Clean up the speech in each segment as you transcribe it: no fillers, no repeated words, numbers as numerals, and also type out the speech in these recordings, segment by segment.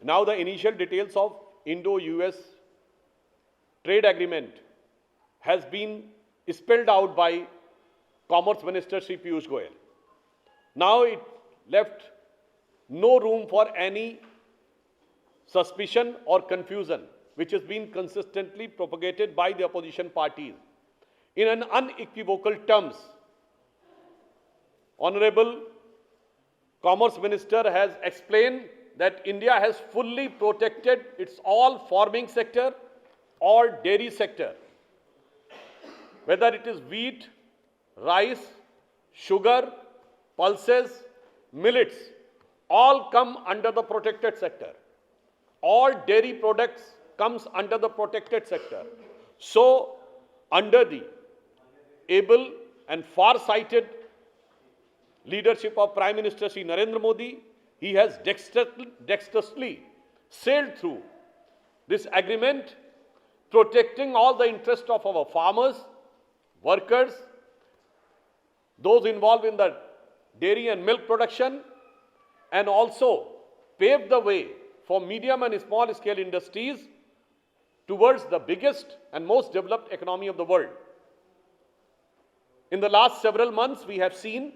Now the initial details of Indo-US trade agreement has been spelled out by Commerce Minister Shri Piyush Goyal. Now it left no room for any suspicion or confusion, which has been consistently propagated by the opposition parties. In an unequivocal terms, Honorable Commerce Minister has explained that India has fully protected its all farming sector, all dairy sector, whether it is wheat, rice, sugar, pulses, millets, all come under the protected sector. All dairy products comes under the protected sector. So, under the able and far-sighted leadership of Prime Minister Shri Narendra Modi, he has dexterously sailed through this agreement, protecting all the interests of our farmers, workers, those involved in the dairy and milk production, and also paved the way for medium and small scale industries towards the biggest and most developed economy of the world. In the last several months, we have seen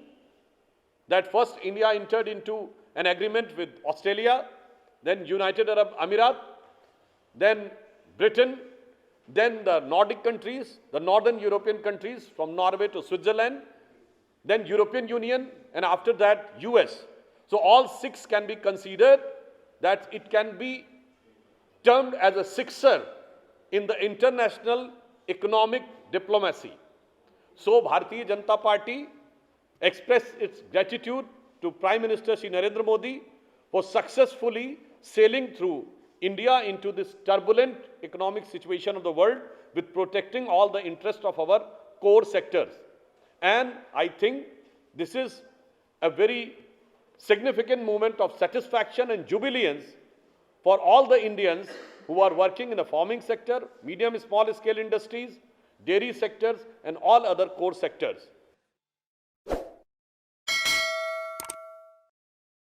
that first India entered into an agreement with Australia, then United Arab Emirates, then Britain, then the Nordic countries, the northern European countries from Norway to Switzerland, then European Union, and after that US. So all six can be considered that it can be termed as a sixer in the international economic diplomacy. So Bharatiya Janata Party expressed its gratitude to Prime Minister Shri Narendra Modi for successfully sailing through India into this turbulent economic situation of the world with protecting all the interests of our core sectors. And I think this is a very significant moment of satisfaction and jubilance for all the Indians who are working in the farming sector, medium small scale industries, dairy sectors, and all other core sectors.